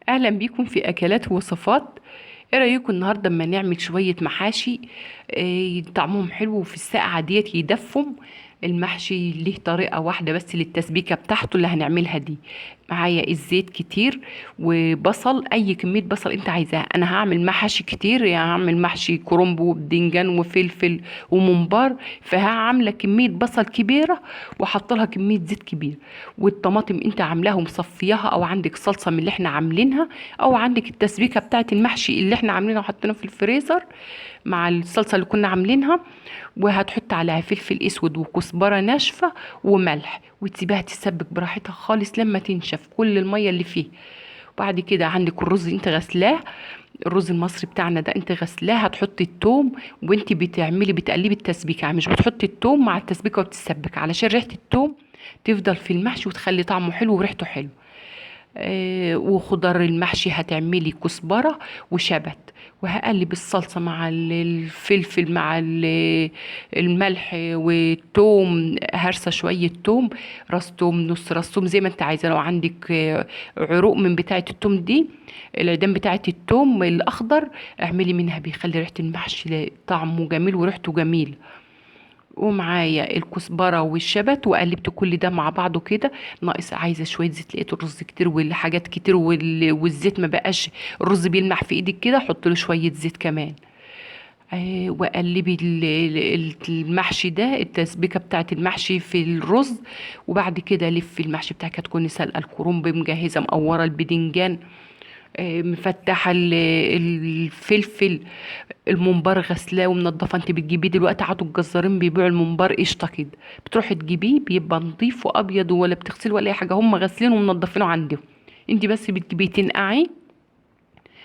اهلا بيكم في اكلات ووصفات. ايه رايكم النهارده اما نعمل شويه محاشي؟ طعمهم حلو وفي الساقعه ديت يدفم. المحشي ليه طريقه واحده بس للتسبيكه بتاعته اللي هنعملها دي. معايا الزيت كتير وبصل، اي كميه بصل انت عايزاها. انا هعمل محشي كتير، يعني هعمل محشي كرنب وبدنجان وفلفل وممبار، فهعمل كميه بصل كبيره واحط لها كميه زيت كبير. والطماطم انت عاملاها ومصفياها، او عندك صلصه من اللي احنا عاملينها، او عندك التسبيكه بتاعه المحشي اللي احنا عاملينها وحطيناها في الفريزر مع الصلصه اللي كنا عاملينها. وهتحط عليها فلفل اسود وكزبره ناشفه وملح، وتسيبها تتسبك براحتها خالص لما تنشف كل الميه اللي فيه. وبعد كده عندك الرز انت غسلاه، الرز المصري بتاعنا ده انت غسلاه. هتحطي التوم وانت بتقلبي التسبيكه، يعني مش بتحطي التوم مع التسبيكه وبتسبك علشان ريحه التوم تفضل في المحشي وتخلي طعمه حلو وريحته حلو. وخضار المحشي هتعملي كزبرة وشبت، وهقلب الصلصة مع الفلفل مع الملح والثوم. هرسة شوية توم، راس توم، نص راس توم، زي ما انت عايزة. لو عندك عروق من بتاعة التوم دي، العيدان بتاعة التوم الأخضر، اعملي منها، بيخلي ريحة المحشي طعمه جميل وريحته جميل. ومعايا الكزبره والشبت، وقلبت كل ده مع بعضه كده. ناقص عايزه شويه زيت، لقيت الرز كتير والحاجات كتير والزيت ما بقاش، الرز بيلمع في ايدك كده، حط له شويه زيت كمان. وقلبي المحشي ده، التسبيكه بتاعت المحشي في الرز. وبعد كده لفي المحشي بتاعك، هتكوني سلقه الكرنب، مجهزه مقوره البدنجان، مفتحه الفلفل، الممبار غسلاه ومنضفه. انت بتجيبيه دلوقتي، عادوا الجزارين بيبيعوا الممبار قشطه كده، بتروحي تجيبيه بيبقى نظيف وابيض، ولا بتغسله ولا اي حاجه، هم غاسلينه ومنضفينه عندهم. انت بس بتجيبيه تنقعيه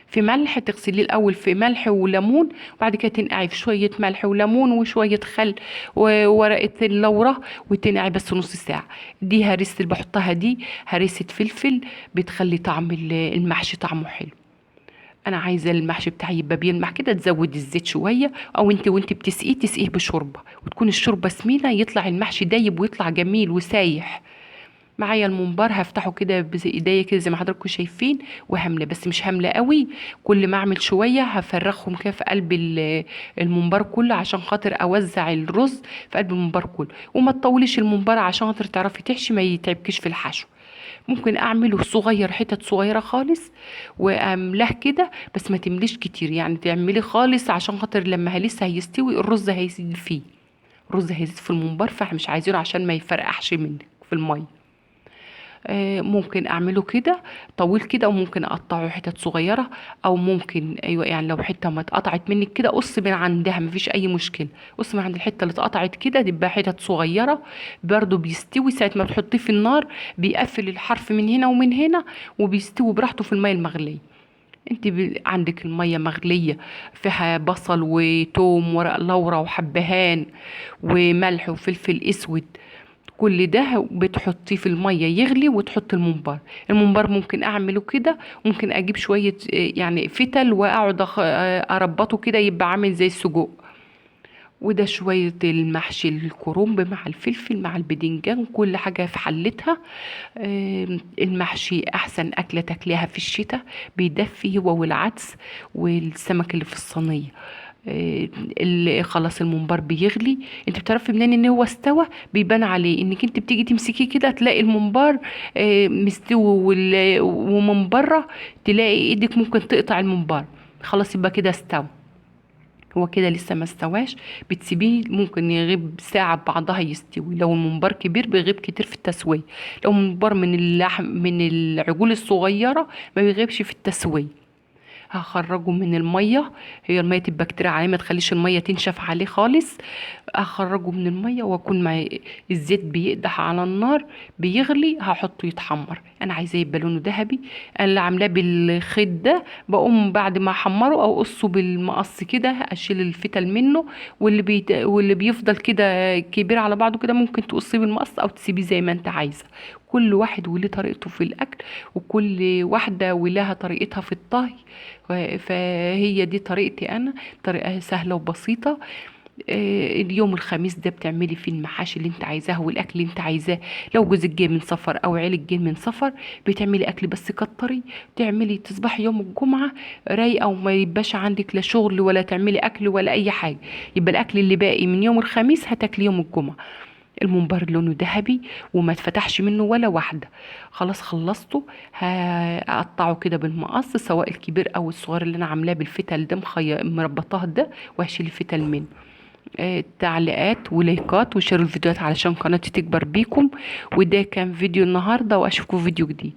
في ملح، تغسليه الاول في ملح وليمون، وبعد كده تنقعي في شويه ملح وليمون وشويه خل وورقه اللورة، وتنقعي بس نص ساعه. دي هريسه اللي بحطها دي، هريسه فلفل، بتخلي طعم المحشي طعمه حلو. انا عايزه المحشي بتاعي يبقى بيلمع كده، تزود الزيت شويه، او انت وانت بتسقيه تسقيه بشوربه، وتكون الشوربه سمينه، يطلع المحشي دايب ويطلع جميل وسايح. معايا الممبار، هفتحه كده بايديا كده زي ما حضراتكم شايفين، وهمله بس مش همله قوي. كل ما اعمل شويه هفرخهم كده في قلب الممبار كله، عشان خاطر اوزع الرز في قلب الممبار كله. وما تطوليش الممبار عشان خاطر تعرفي تحشي ما يتعبكش في الحشو. ممكن اعمله صغير، حتت صغيره خالص، واملاه كده، بس ما تمليش كتير، يعني تعملي خالص عشان خاطر لما لسه هيستوي الرز هيزيد فيه، الرز هيزيد في الممبار، فاحنا مش عايزينه عشان ما يفرقعش منك في الميه. ممكن اعمله كده طويل كده، وممكن اقطعه حتت صغيره، او ممكن ايوه، يعني لو حته ما اتقطعت منك كده قص من عندها، مفيش اي مشكله. قص من عند الحته اللي اتقطعت كده، تبقى حتت صغيره. برضو بيستوي ساعه ما بتحطيه في النار، بيقفل الحرف من هنا ومن هنا، وبيستوي براحته في الميه المغليه. انت عندك الميه مغليه، فيها بصل وتوم ورق لورا وحبهان وملح وفلفل اسود. كل ده بتحطيه في الميه يغلي، وتحط الممبار. الممبار ممكن اعمله كده، ممكن اجيب شويه يعني فتل، واقعد اربطه كده يبقى عامل زي السجق. وده شوية المحشي الكرنب مع الفلفل مع البدنجان، كل حاجة في حلتها. المحشي أحسن أكلة تاكليها في الشتاء، بيدفي هو والعدس والسمك اللي في الصينية. اللي خلاص الممبار بيغلي، انت بتعرفي منين ان هو استوى؟ بيبان عليه انك انت بتيجي تمسكيه كده تلاقي الممبار مستوي، ومن بره تلاقي ايدك ممكن تقطع الممبار، خلاص يبقى كده استوى. هو كده لسه ما استواش، بتسيبيه ممكن يغيب ساعة بعضها يستوي. لو الممبار كبير بيغيب كتير في التسوية، لو الممبار من اللحم من العجول الصغيرة ما بيغيبش في التسوية. هخرجه من المية، هي المية تبقى كتير عليه، ما تخليش المية تنشف عليه خالص. اخرجه من المية، واكون مع الزيت بيقدح على النار بيغلي، هحطه يتحمر. انا عايزاه يبقى لونه ذهبي. انا اللي عاملاه بالخيط ده، بقوم بعد ما احمره او اقصه بالمقص كده، اشيل الفتل منه، واللي بيفضل كده كبير على بعضه كده، ممكن تقصيه بالمقص او تسيبيه زي ما انت عايزه. كل واحد وليه طريقته في الاكل، وكل واحده ولها طريقتها في الطهي. فهي دي طريقتي انا، طريقه سهله وبسيطه. اليوم الخميس ده بتعملي فيه المحاشي اللي انت عايزاه والاكل اللي انت عايزاه. لو جوزك جاي من سفر او عيلك جاي من سفر بتعملي اكل بس كتري، تعملي تصبحي يوم الجمعه رايقه وما يبقاش عندك لا شغل ولا تعملي اكل ولا اي حاجه. يبقى الاكل اللي باقي من يوم الخميس هتاكلي يوم الجمعه. الممبار لونه ذهبي وما اتفتحش منه ولا واحده. خلاص خلصته. هقطعه كده بالمقص، سواء الكبير او الصغير اللي انا عاملاه بالفتل ده مربطاه ده، وهشيل الفتل منه. تعليقات ولايكات وشيروا الفيديوهات علشان قناتي تكبر بيكم. وده كان فيديو النهارده، واشوفكم في فيديو جديد.